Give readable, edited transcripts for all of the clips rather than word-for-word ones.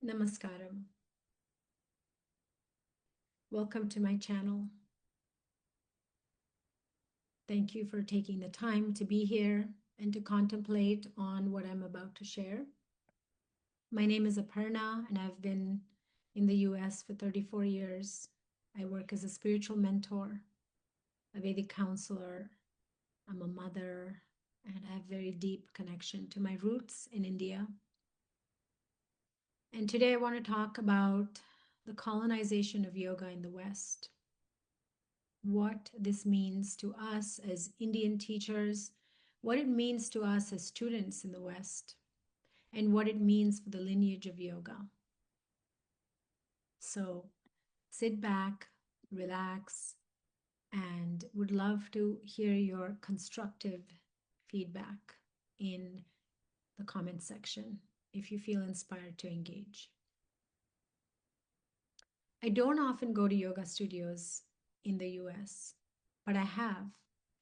Namaskaram. Welcome to my channel. Thank you for taking the time to be here and to contemplate on what I'm about to share. My name is Aparna, and I've been in the US for 34 years. I work as a spiritual mentor, a Vedic counselor. I'm a mother, and I have very deep connection to my roots in India. And today I want to talk about the colonization of yoga in the West. What this means to us as Indian teachers, what it means to us as students in the West, and what it means for the lineage of yoga. So sit back, relax, and would love to hear your constructive feedback in the comment section if you feel inspired to engage. I don't often go to yoga studios in the US, but I have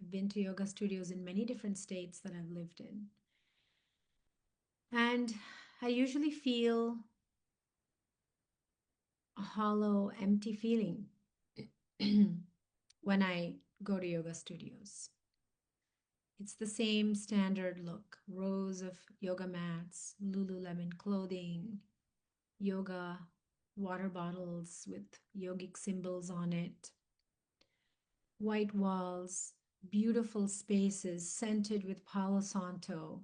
been to yoga studios in many different states that I've lived in. And I usually feel a hollow, empty feeling when I go to yoga studios. It's the same standard look, rows of yoga mats, Lululemon clothing, yoga water bottles with yogic symbols on it, white walls, beautiful spaces scented with Palo Santo.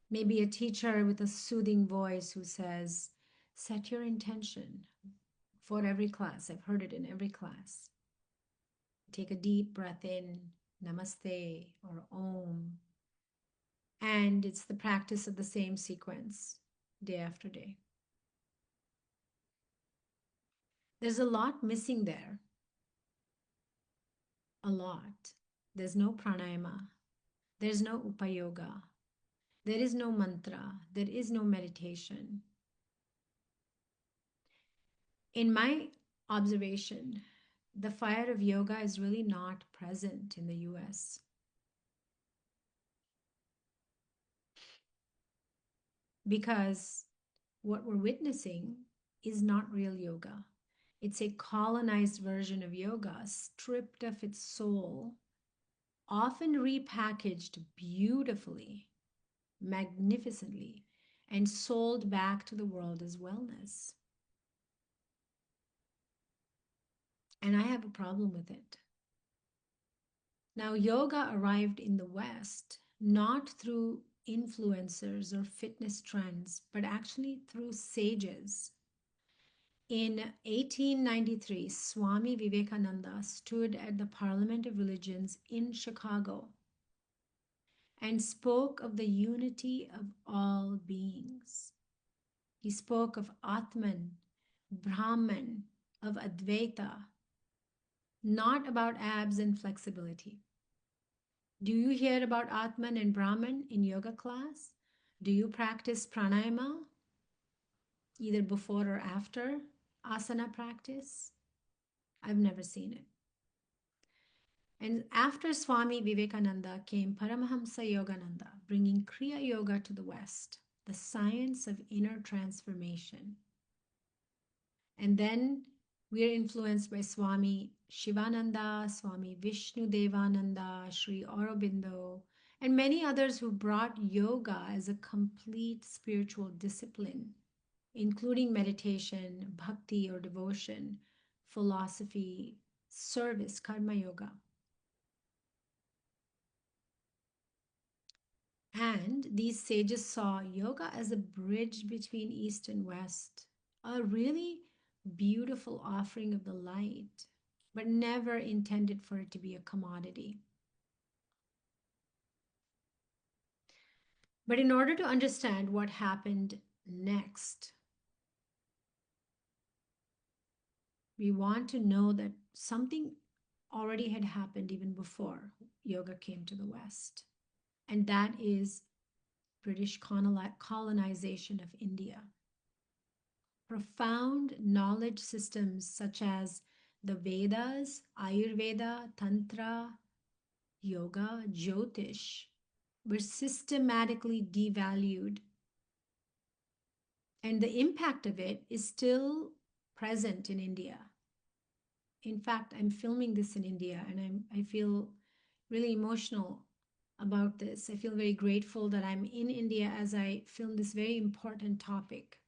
Maybe a teacher with a soothing voice who says, set your intention for every class. I've heard it in every class. Take a deep breath in, namaste or om. And it's the practice of the same sequence day after day. There's a lot missing there. A lot. There's no pranayama. There's no upayoga. There is no mantra. There is no meditation. In my observation, the fire of yoga is really not present in the US. Because what we're witnessing is not real yoga. It's a colonized version of yoga, stripped of its soul, often repackaged beautifully, magnificently, and sold back to the world as wellness. And I have a problem with it. Now, yoga arrived in the West not through influencers or fitness trends, but actually through sages. In 1893, Swami Vivekananda stood at the Parliament of Religions in Chicago and spoke of the unity of all beings. He spoke of Atman, Brahman, of Advaita, not about abs and flexibility. Do you hear about Atman and Brahman in yoga class? Do you practice pranayama either before or after asana practice? I've never seen it. And after Swami Vivekananda came Paramahamsa Yogananda, bringing Kriya Yoga to the West, the science of inner transformation. And then we are influenced by Swami Shivananda, Swami Vishnu Devananda, Sri Aurobindo, and many others who brought yoga as a complete spiritual discipline, including meditation, bhakti or devotion, philosophy, service, karma yoga. And these sages saw yoga as a bridge between East and West, a really beautiful offering of the light, but never intended for it to be a commodity. But in order to understand what happened next, we want to know that something already had happened even before yoga came to the West. And that is British colonization of India. Profound knowledge systems such as the Vedas, Ayurveda, Tantra, Yoga, Jyotish were systematically devalued And the impact of it is still present in India. In fact, I'm filming this in India and I feel really emotional about this. I feel very grateful that I'm in India as I film this very important topic.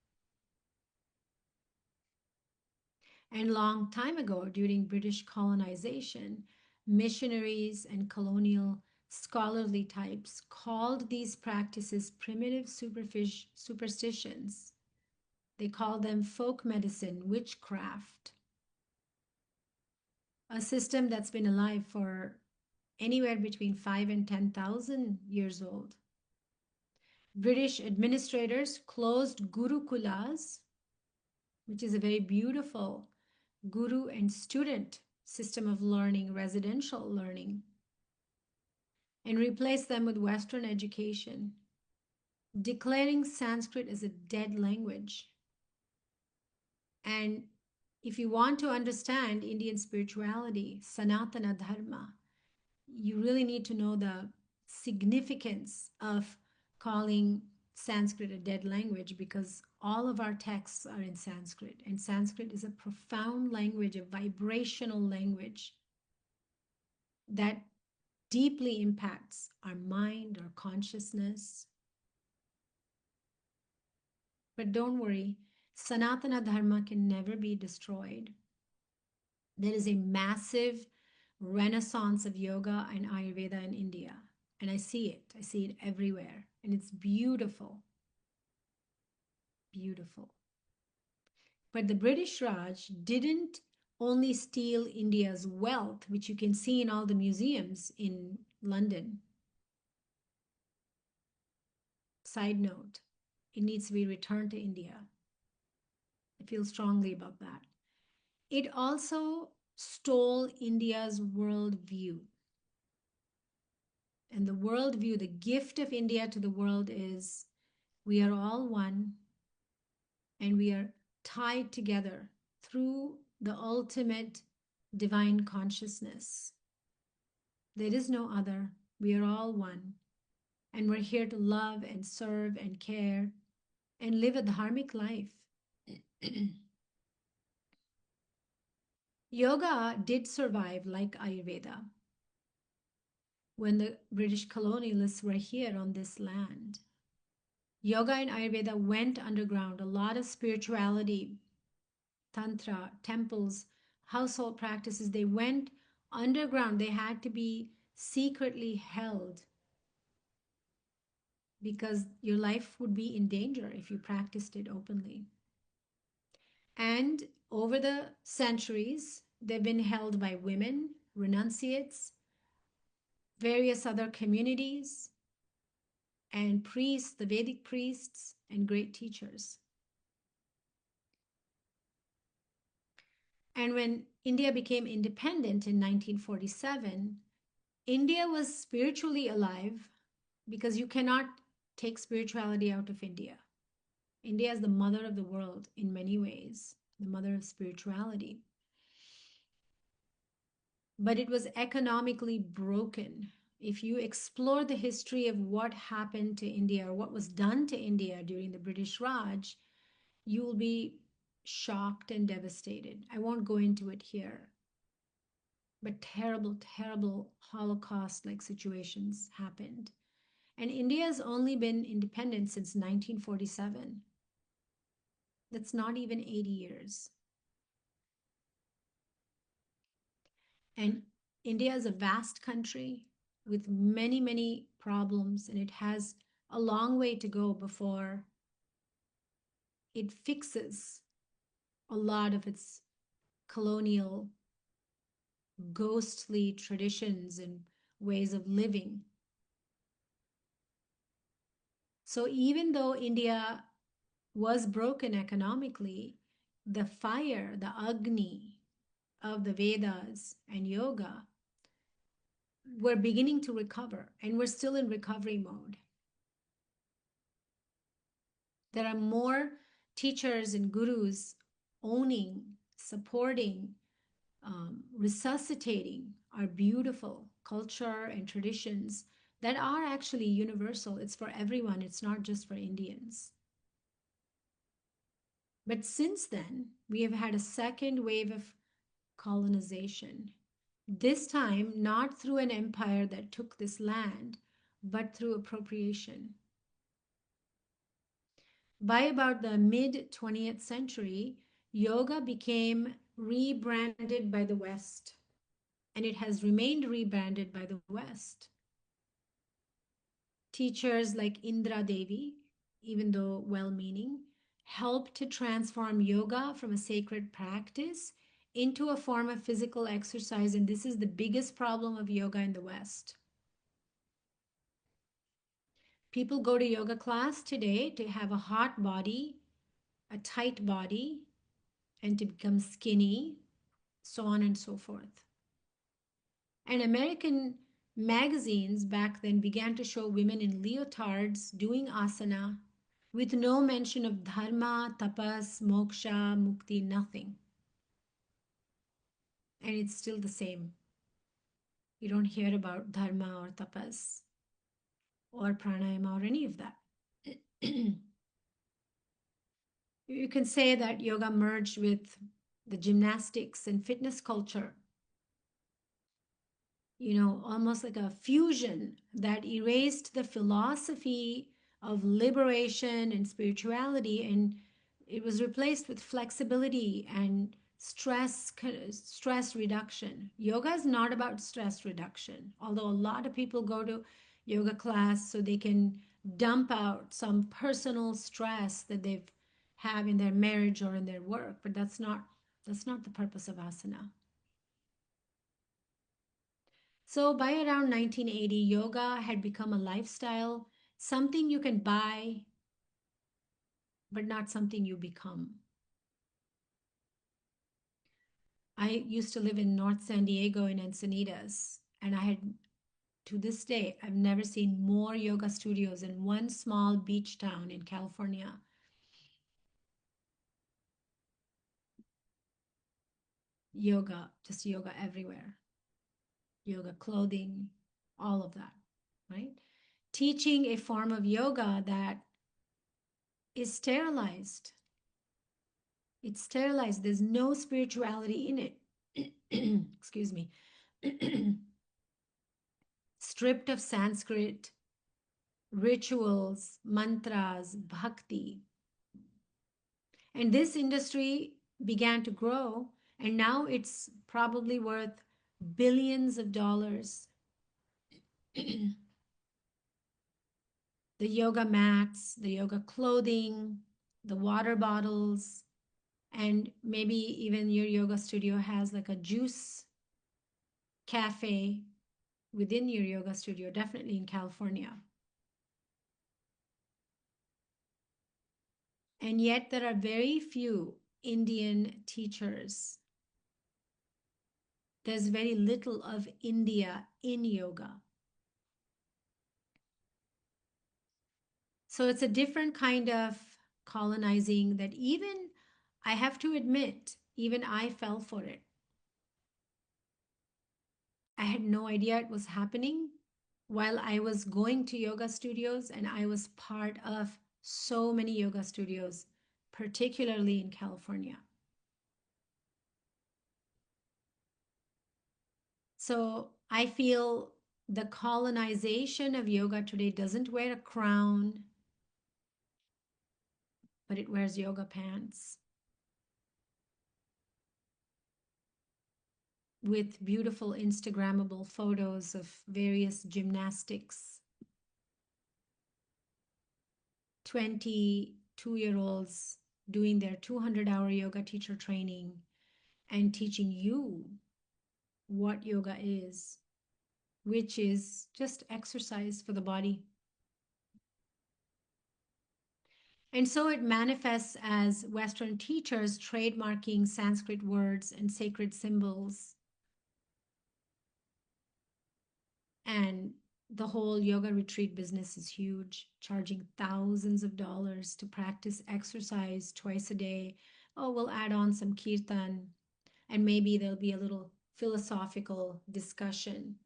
And long time ago, during British colonization, missionaries and colonial scholarly types called these practices primitive superstitions. They called them folk medicine, witchcraft, a system that's been alive for anywhere between 5 and 10,000 years old. British administrators closed gurukulas, which is a very beautiful guru and student system of learning, residential learning, and replaced them with Western education, declaring Sanskrit as a dead language. And if you want to understand Indian spirituality, Sanatana Dharma, you really need to know the significance of calling Sanskrit a dead language, because all of our texts are in Sanskrit, and Sanskrit is a profound language, a vibrational language that deeply impacts our mind, our consciousness. But don't worry, Sanatana Dharma can never be destroyed. There is a massive renaissance of yoga and Ayurveda in India, and I see it. I see it everywhere, and it's beautiful, beautiful. But the British Raj didn't only steal India's wealth, which you can see in all the museums in London. Side note, it needs to be returned to India. I feel strongly about that. It also stole India's worldview. And the worldview, the gift of India to the world is we are all one and we are tied together through the ultimate divine consciousness. There is no other. We are all one. And we're here to love and serve and care and live a dharmic life. Yoga did survive like Ayurveda when the British colonialists were here on this land. Yoga and Ayurveda went underground. A lot of spirituality, tantra, temples, household practices, they went underground. They had to be secretly held because your life would be in danger if you practiced it openly. And over the centuries, they've been held by women, renunciates, various other communities, and priests, the Vedic priests, and great teachers. And when India became independent in 1947, India was spiritually alive because you cannot take spirituality out of India. India is the mother of the world in many ways, the mother of spirituality. But it was economically broken. If you explore the history of what happened to India or what was done to India during the British Raj, you will be shocked and devastated. I won't go into it here. But terrible, terrible Holocaust-like situations happened. And India has only been independent since 1947. That's not even 80 years. And India is a vast country with many, many problems, and it has a long way to go before it fixes a lot of its colonial, ghostly traditions and ways of living. So even though India was broken economically, the fire, the Agni of the Vedas and yoga were beginning to recover, and we're still in recovery mode. There are more teachers and gurus owning, supporting, resuscitating our beautiful culture and traditions that are actually universal. It's for everyone, it's not just for Indians. But since then, we have had a second wave of colonization. This time, not through an empire that took this land, but through appropriation. By about the mid 20th century, yoga became rebranded by the West, and it has remained rebranded by the West. Teachers like Indra Devi, even though well meaning, helped to transform yoga from a sacred practice into a form of physical exercise. And this is the biggest problem of yoga in the West. People go to yoga class today to have a hot body, a tight body, and to become skinny, so on and so forth. And American magazines back then began to show women in leotards doing asana with no mention of dharma, tapas, moksha, mukti, nothing. And it's still the same. You don't hear about dharma or tapas or pranayama or any of that. You can say that yoga merged with the gymnastics and fitness culture, almost like a fusion that erased the philosophy of liberation and spirituality, and it was replaced with flexibility and stress reduction. Yoga is not about stress reduction, although a lot of people go to yoga class so they can dump out some personal stress that they've have in their marriage or in their work, but that's not the purpose of asana. So by around 1980, yoga had become a lifestyle, something you can buy, but not something you become. I used to live in North San Diego in Encinitas, and to this day, I've never seen more yoga studios in one small beach town in California. Yoga, just yoga everywhere. Yoga clothing, all of that, right? Teaching a form of yoga that is sterilized. It's sterilized. There's no spirituality in it. Excuse me. Stripped of Sanskrit, rituals, mantras, bhakti. And this industry began to grow, and now it's probably worth billions of dollars. The yoga mats, the yoga clothing, the water bottles, and maybe even your yoga studio has like a juice cafe within your yoga studio, definitely in California. And yet, there are very few Indian teachers. There's very little of India in yoga. So it's a different kind of colonizing that even, I have to admit, even I fell for it. I had no idea it was happening while I was going to yoga studios, and I was part of so many yoga studios, particularly in California. So I feel the colonization of yoga today doesn't wear a crown, but it wears yoga pants with beautiful Instagrammable photos of various gymnastics. 22-year-olds doing their 200-hour yoga teacher training and teaching you what yoga is, which is just exercise for the body. And so it manifests as Western teachers trademarking Sanskrit words and sacred symbols. And the whole yoga retreat business is huge, charging thousands of dollars to practice exercise twice a day. Oh, we'll add on some kirtan, and maybe there'll be a little philosophical discussion.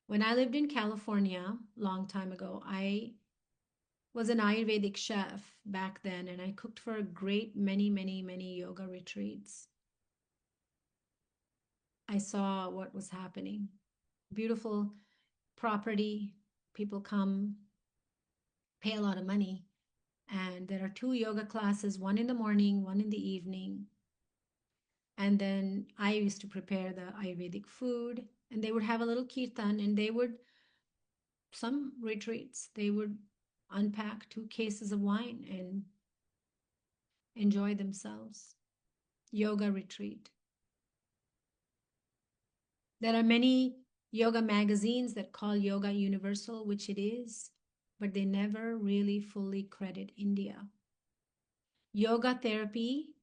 When I lived in California a long time ago, I was an Ayurvedic chef back then, and I cooked for a great many yoga retreats. I saw what was happening. Beautiful property. People come, pay a lot of money. And there are two yoga classes, one in the morning, one in the evening. And then I used to prepare the Ayurvedic food, and they would have a little kirtan, and they would, some retreats, they would unpack 2 cases of wine and enjoy themselves. Yoga retreat. There are many yoga magazines that call yoga universal, which it is, but they never really fully credit India. Yoga therapy,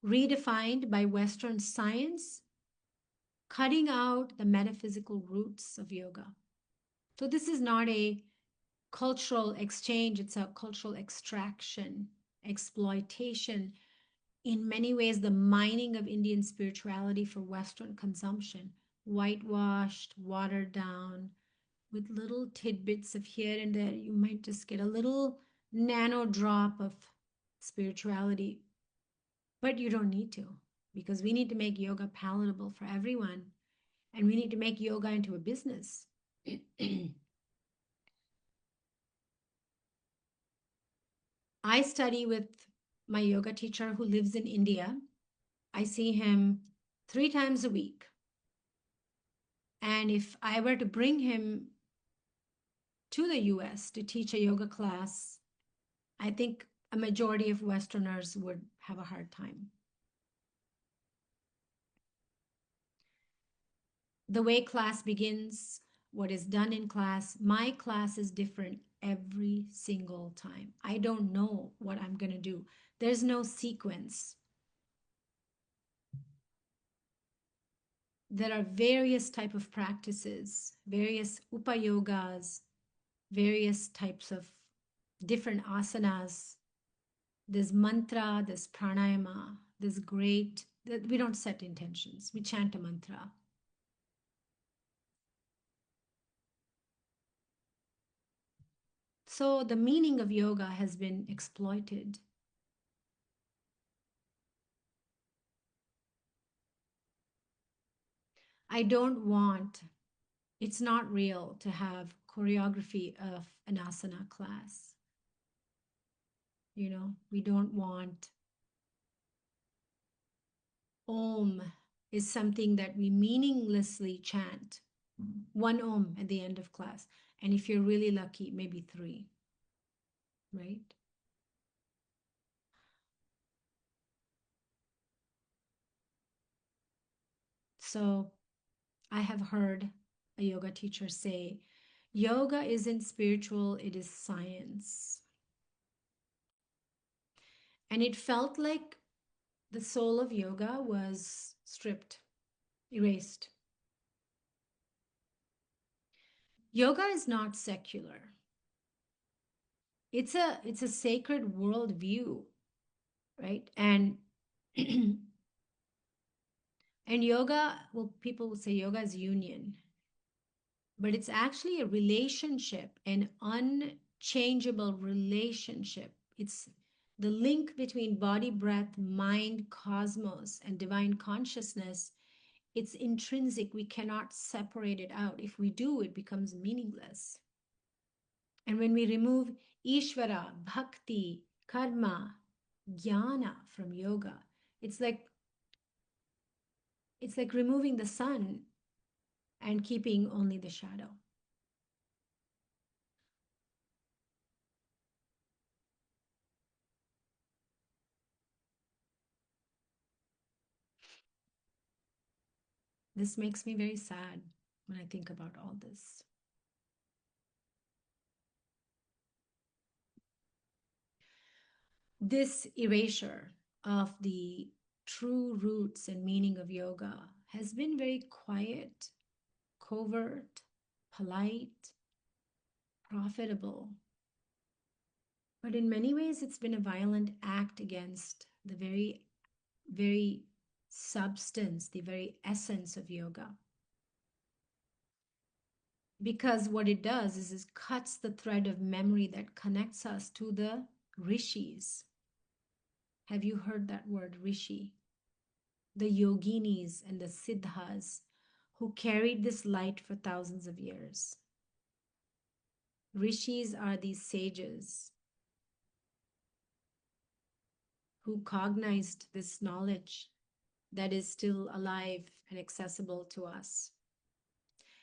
redefined by Western science, cutting out the metaphysical roots of yoga. So, this is not a cultural exchange, it's a cultural extraction, exploitation. In many ways, the mining of Indian spirituality for Western consumption, whitewashed, watered down, with little tidbits of here and there. You might just get a little nano drop of spirituality, but you don't need to, because we need to make yoga palatable for everyone, and we need to make yoga into a business. I study with my yoga teacher who lives in India. I see him 3 times a week. And if I were to bring him to the US to teach a yoga class, I think a majority of Westerners would have a hard time. The way class begins, what is done in class, my class is different every single time. I don't know what I'm going to do. There's no sequence. There are various type of practices, various upayogas, various types of different asanas. There's mantra, there's pranayama, there's great, we don't set intentions, we chant a mantra. So the meaning of yoga has been exploited. I don't want, it's not real to have choreography of an asana class. You know, we don't want Om is something that we meaninglessly chant. One Om at the end of class. And if you're really lucky, maybe 3, right? So I have heard a yoga teacher say, yoga isn't spiritual, it is science. And it felt like the soul of yoga was stripped, erased. Yoga is not secular. It's a sacred worldview, right? And and yoga, well, people will say yoga is union, but it's actually a relationship, an unchangeable relationship. It's the link between body, breath, mind, cosmos, and divine consciousness. It's intrinsic. We cannot separate it out. If we do, it becomes meaningless. And when we remove Ishvara, bhakti, karma, jnana from yoga, it's like removing the sun and keeping only the shadow. This makes me very sad when I think about all this. This erasure of the true roots and meaning of yoga has been very quiet, covert, polite, profitable. But in many ways, it's been a violent act against the very substance, the very essence of yoga. Because what it does is it cuts the thread of memory that connects us to the rishis. Have you heard that word, rishi? The yoginis and the siddhas who carried this light for thousands of years. Rishis are these sages who cognized this knowledge that is still alive and accessible to us.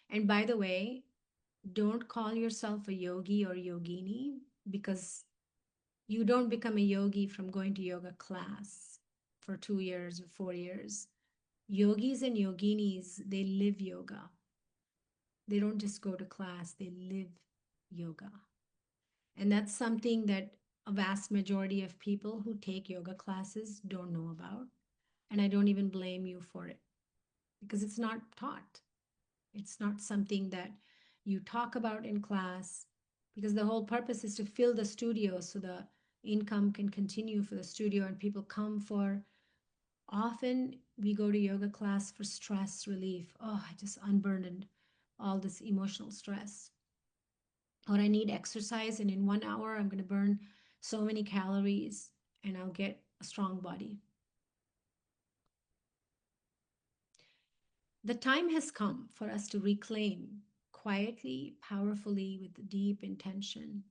And by the way, don't call yourself a yogi or yogini, because you don't become a yogi from going to yoga class for 2 years or 4 years. Yogis and yoginis, they live yoga. They don't just go to class, they live yoga. And that's something that a vast majority of people who take yoga classes don't know about. And I don't even blame you for it, because it's not taught. It's not something that you talk about in class, because the whole purpose is to fill the studio so the income can continue for the studio and people come for. Often we go to yoga class for stress relief. Oh, I just unburdened all this emotional stress. Or I need exercise, and in 1 hour, I'm going to burn so many calories and I'll get a strong body. The time has come for us to reclaim quietly, powerfully, with deep intention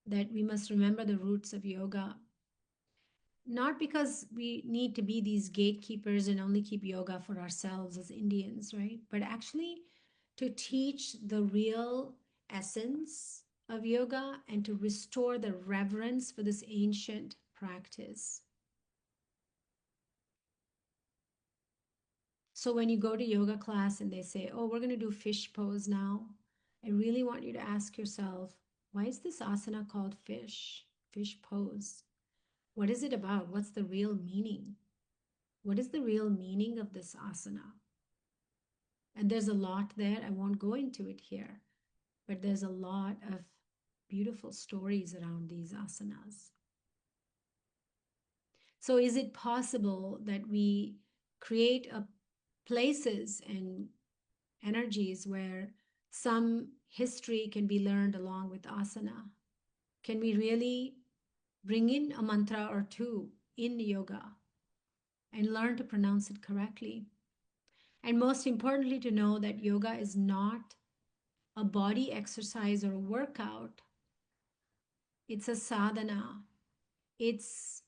that we must remember the roots of yoga, not because we need to be these gatekeepers and only keep yoga for ourselves as Indians, right? But actually to teach the real essence of yoga and to restore the reverence for this ancient practice. So when you go to yoga class and they say, oh, we're going to do fish pose now, I really want you to ask yourself, why is this asana called fish pose? What is it about? What's the real meaning? What is the real meaning of this asana? And there's a lot there. I won't go into it here, but there's a lot of beautiful stories around these asanas. So is it possible that we create places and energies where some history can be learned along with asana? Can we really bring in a mantra or two in yoga and learn to pronounce it correctly? And most importantly, to know that yoga is not a body exercise or a workout. It's a sadhana. It's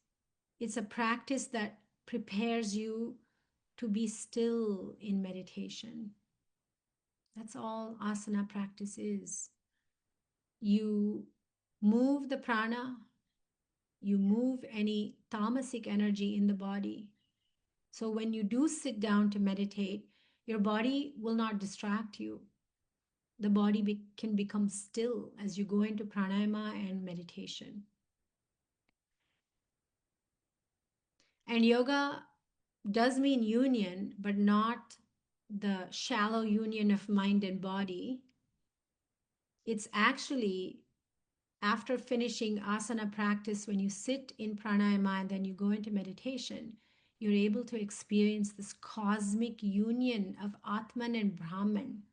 a practice that prepares you to be still in meditation. That's all asana practice is. You move the prana, you move any tamasic energy in the body. So when you do sit down to meditate, your body will not distract you. The body can become still as you go into pranayama and meditation. And yoga does mean union, but not the shallow union of mind and body. It's actually after finishing asana practice, when you sit in pranayama and then you go into meditation, you're able to experience this cosmic union of Atman and Brahman,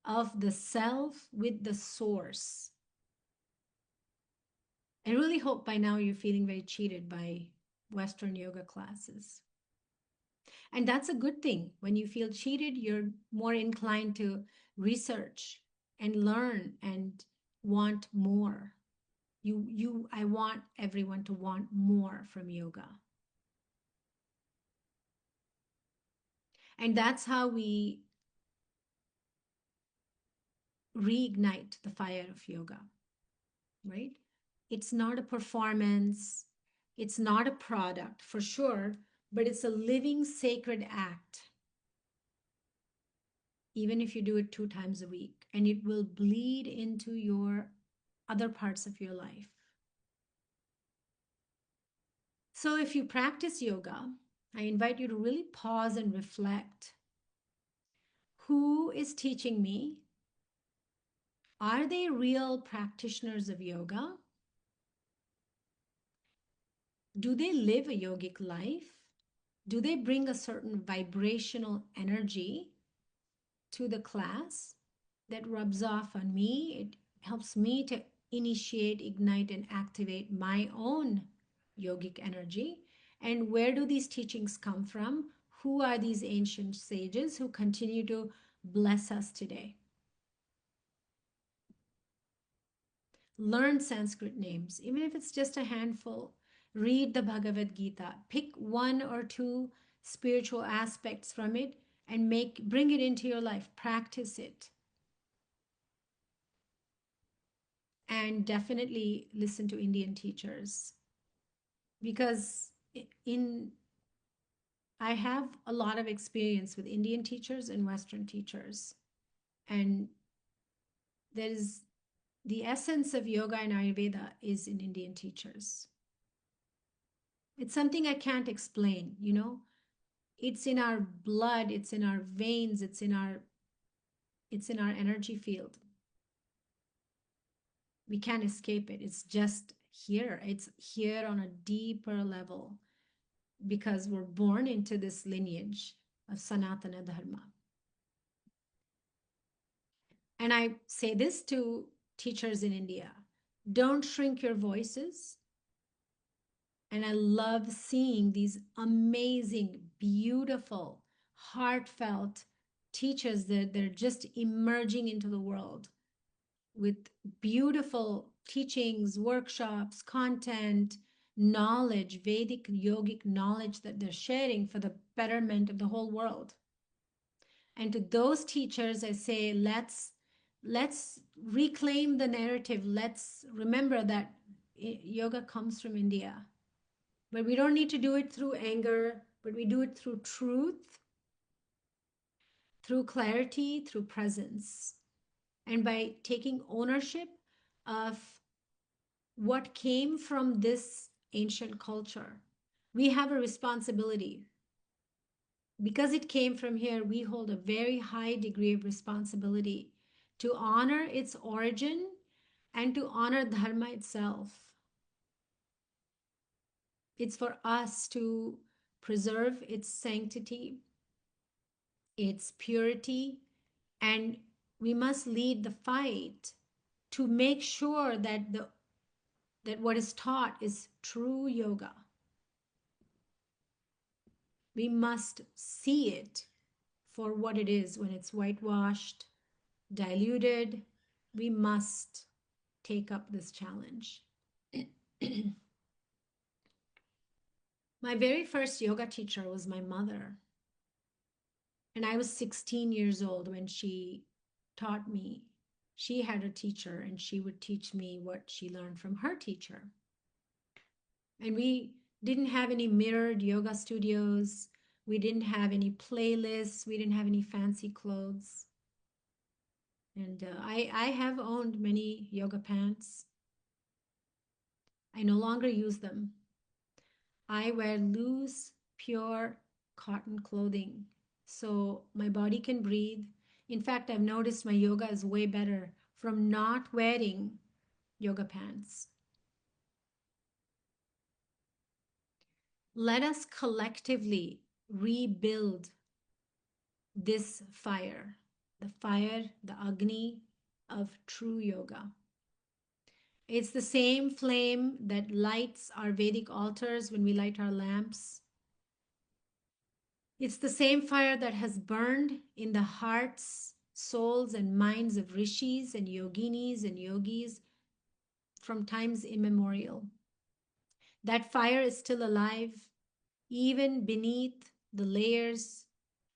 of the self with the source. I really hope by now you're feeling very cheated by Western yoga classes. And that's a good thing. When you feel cheated, you're more inclined to research and learn and want more. I want everyone to want more from yoga. And that's how we reignite the fire of yoga, right? It's not a performance, it's not a product for sure, but it's a living sacred act. Even if you do it 2 times a week, and it will bleed into your other parts of your life. So if you practice yoga, I invite you to really pause and reflect. Who is teaching me? Are they real practitioners of yoga? Do they live a yogic life? Do they bring a certain vibrational energy to the class? that rubs off on me. It helps me to initiate, ignite, and activate my own yogic energy. And where do these teachings come from? Who are these ancient sages who continue to bless us today? Learn Sanskrit names, even if it's just a handful. Read the Bhagavad Gita. Pick one or two spiritual aspects from it and bring it into your life. Practice it. And definitely listen to Indian teachers, because in I have a lot of experience with Indian teachers and Western teachers, and there is the essence of yoga and Ayurveda is in Indian teachers. It's something I can't explain, you know. It's in our blood, it's in our veins, it's in our energy field. We can't escape it. It's just here. It's here on a deeper level, because we're born into this lineage of Sanatana Dharma. And I say this to teachers in India: don't shrink your voices. And I love seeing these amazing, beautiful, heartfelt teachers that they're just emerging into the world with beautiful teachings, workshops, content, knowledge, Vedic yogic knowledge that they're sharing for the betterment of the whole world. And to those teachers, I say, let's reclaim the narrative. Let's remember that yoga comes from India, but we don't need to do it through anger, but we do it through truth, through clarity, through presence, and by taking ownership of what came from this ancient culture. We have a responsibility. Because it came from here, we hold a very high degree of responsibility to honor its origin and to honor dharma itself. It's for us to preserve its sanctity, its purity, and we must lead the fight to make sure that that what is taught is true yoga. We must see it for what it is. When it's whitewashed, diluted, we must take up this challenge. My very first yoga teacher was my mother. And I was 16 years old when she taught me. She had a teacher and she would teach me what she learned from her teacher. And we didn't have any mirrored yoga studios. We didn't have any playlists. We didn't have any fancy clothes. And I have owned many yoga pants. I no longer use them. I wear loose, pure cotton clothing so my body can breathe. In fact, I've noticed my yoga is way better from not wearing yoga pants. Let us collectively rebuild this fire, the Agni of true yoga. It's the same flame that lights our Vedic altars when we light our lamps. It's the same fire that has burned in the hearts, souls, and minds of rishis and yoginis and yogis from times immemorial. That fire is still alive, even beneath the layers,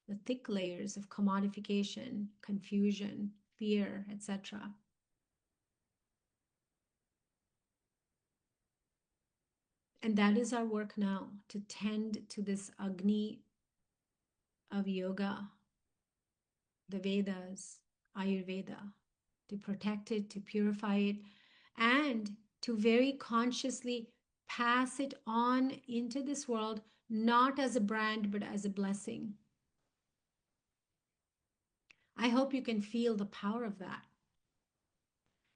the thick layers of commodification, confusion, fear, etc. And that is our work now, to tend to this Agni of yoga, the Vedas, Ayurveda, to protect it, to purify it, and to very consciously pass it on into this world, not as a brand, but as a blessing. I hope you can feel the power of that.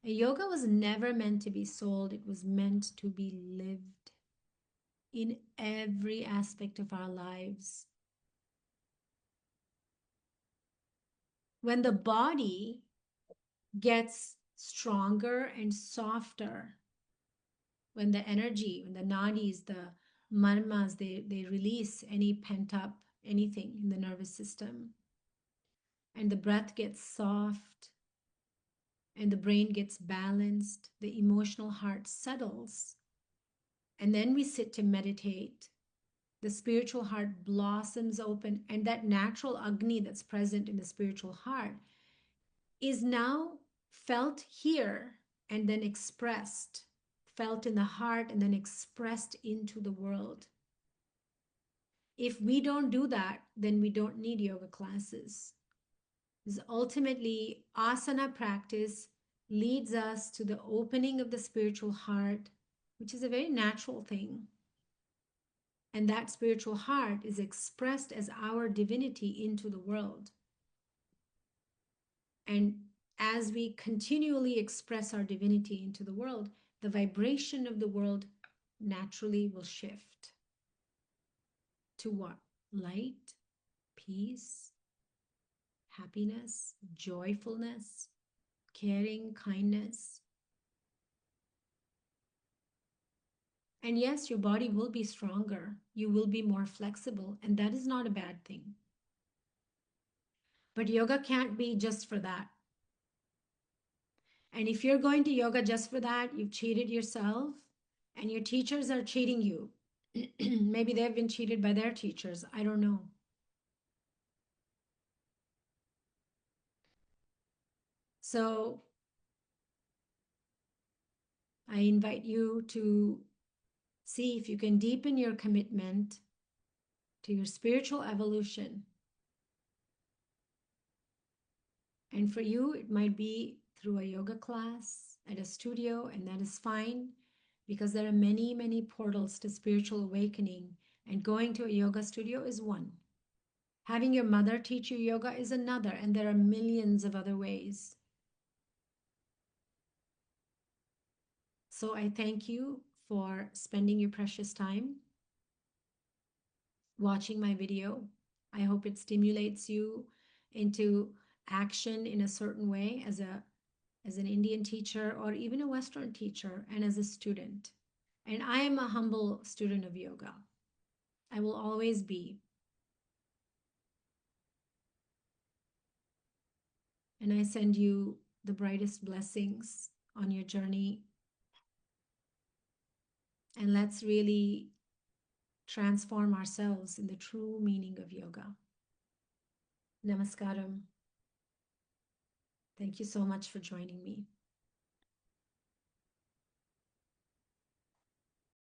Yoga was never meant to be sold, it was meant to be lived in every aspect of our lives. When the body gets stronger and softer when the energy, when the nadis, the marmas, they release any pent up anything in the nervous system, and the breath gets soft and the brain gets balanced, the emotional heart settles, and then we sit to meditate. The spiritual heart blossoms open, and that natural Agni that's present in the spiritual heart is now felt here and then expressed, felt in the heart and then expressed into the world. If we don't do that, then we don't need yoga classes. Because ultimately, asana practice leads us to the opening of the spiritual heart, which is a very natural thing. And that spiritual heart is expressed as our divinity into the world. And as we continually express our divinity into the world, the vibration of the world naturally will shift to what? Light, peace, happiness, joyfulness, caring, kindness. And yes, your body will be stronger. You will be more flexible. And that is not a bad thing. But yoga can't be just for that. And if you're going to yoga just for that, you've cheated yourself and your teachers are cheating you. Maybe they've been cheated by their teachers. I don't know. So I invite you to see if you can deepen your commitment to your spiritual evolution. And for you, it might be through a yoga class at a studio, and that is fine because there are many, many portals to spiritual awakening, and going to a yoga studio is one. Having your mother teach you yoga is another, and there are millions of other ways. So I thank you for spending your precious time watching my video. I hope it stimulates you into action in a certain way as an Indian teacher or even a Western teacher and as a student. And I am a humble student of yoga. I will always be. And I send you the brightest blessings on your journey. And let's really transform ourselves in the true meaning of yoga. Namaskaram. Thank you so much for joining me.